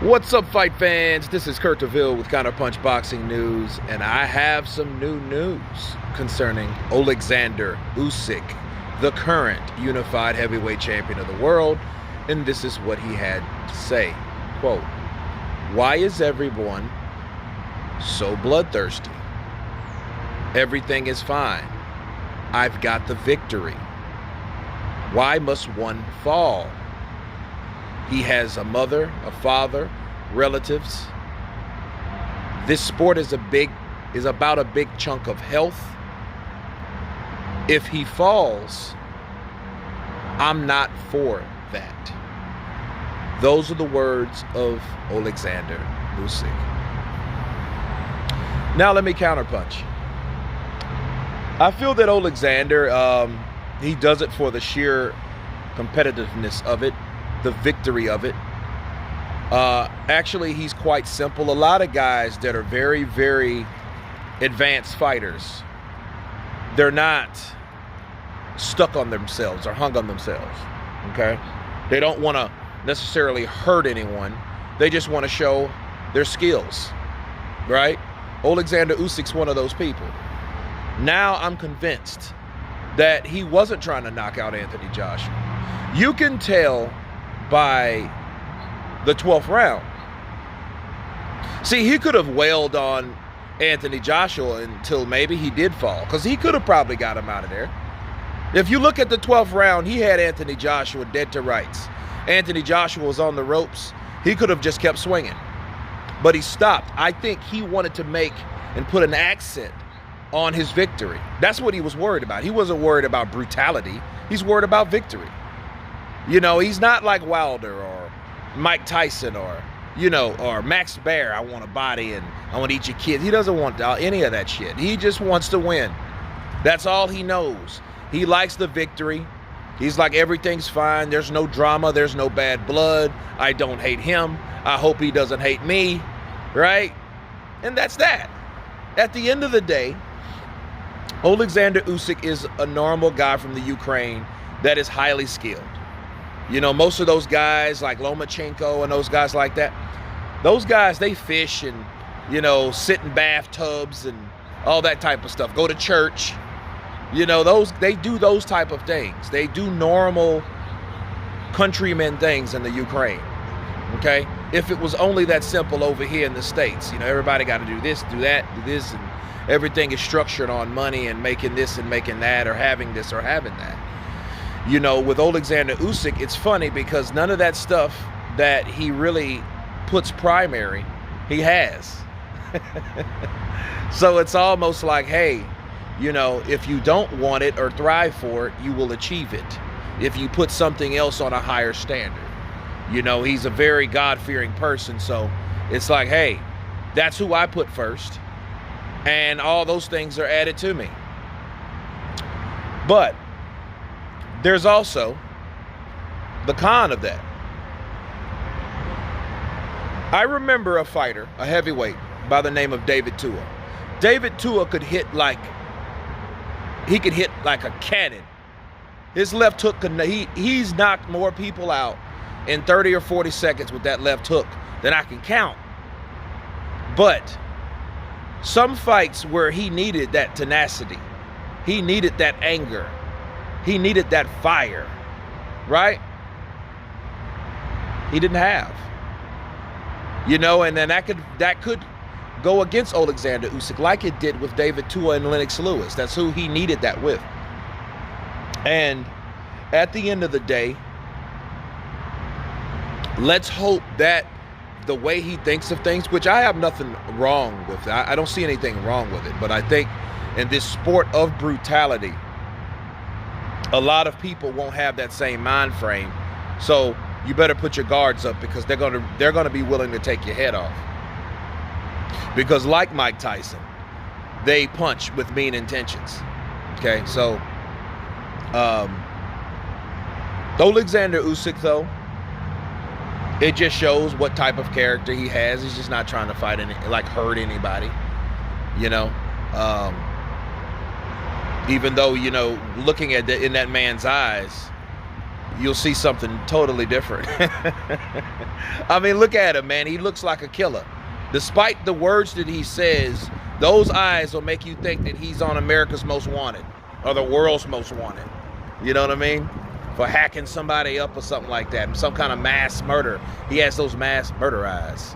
What's up, fight fans? This is Kurt DeVille with Counterpunch Boxing News, and I have some new news concerning Oleksandr Usyk, the current unified heavyweight champion of the world, and this is what he had to say. Quote, "Why is everyone so bloodthirsty? Everything is fine. I've got the victory. Why must one fall? He has a mother, a father, relatives. This sport is about a big chunk of health. If he falls, I'm not for that." Those are the words of Oleksandr Usyk. Now let me counterpunch. I feel that Oleksandr, he does it for the sheer competitiveness of it, the victory of it. Actually, he's quite simple. A lot of guys that are very, very advanced fighters, they're not stuck on themselves or hung on themselves, okay? They don't want to necessarily hurt anyone. They just want to show their skills, right? Oleksandr Usyk's one of those people. Now I'm convinced that he wasn't trying to knock out Anthony Joshua. You can tell by the 12th round. See, he could have wailed on Anthony Joshua until maybe he did fall, because he could have probably got him out of there. If you look at the 12th round, he had Anthony Joshua dead to rights. Anthony Joshua was on the ropes. He could have just kept swinging, but he stopped. I think he wanted to make and put an accent on his victory. That's what he was worried about. He wasn't worried about brutality. He's worried about victory. You know, he's not like Wilder or Mike Tyson or, you know, or Max Baer. I want a body and I want to eat your kids. He doesn't want any of that shit. He just wants to win. That's all he knows. He likes the victory. He's like, everything's fine. There's no drama. There's no bad blood. I don't hate him. I hope he doesn't hate me, right? And that's that. At the end of the day, Oleksandr Usyk is a normal guy from the Ukraine that is highly skilled. You know, most of those guys like Lomachenko and those guys like that, those guys, they fish and, you know, sit in bathtubs and all that type of stuff. Go to church. You know, they do those type of things. They do normal countrymen things in the Ukraine, okay? If it was only that simple over here in the States, you know, everybody got to do this, do that, do this, and everything is structured on money and making this and making that, or having this or having that. You know, with Oleksandr Usyk, it's funny because none of that stuff that he really puts primary, he has. So it's almost like, hey, you know, if you don't want it or thrive for it, you will achieve it if you put something else on a higher standard. You know, he's a very God-fearing person, so it's like, hey, that's who I put first, and all those things are added to me. But there's also the con of that. I remember a fighter, a heavyweight, by the name of David Tua. David Tua could hit like a cannon. His left hook, he's knocked more people out in 30 or 40 seconds with that left hook than I can count. But some fights where he needed that tenacity, he needed that anger, he needed that fire, right? He didn't have. You know, and then that could go against Oleksandr Usyk like it did with David Tua and Lennox Lewis. That's who he needed that with. And at the end of the day, let's hope that the way he thinks of things, which I have nothing wrong with, I don't see anything wrong with it, but I think in this sport of brutality, a lot of people won't have that same mind frame. So you better put your guards up, because they're gonna be willing to take your head off. Because like Mike Tyson, they punch with mean intentions. Okay, so Oleksandr Usyk, though, it just shows what type of character he has. He's just not trying to fight hurt anybody, you know. Even though, you know, looking at in that man's eyes, you'll see something totally different. I mean, look at him, man. He looks like a killer. Despite the words that he says, those eyes will make you think that he's on America's Most Wanted or the world's most wanted. You know what I mean? For hacking somebody up or something like that, some kind of mass murder. He has those mass murder eyes.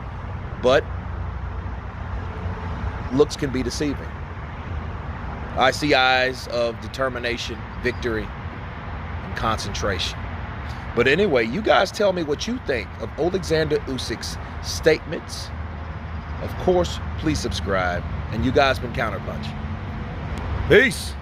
But looks can be deceiving. I see eyes of determination, victory, and concentration. But anyway, you guys tell me what you think of Oleksandr Usyk's statements. Of course, please subscribe. And you guys been Counterpunch. Peace.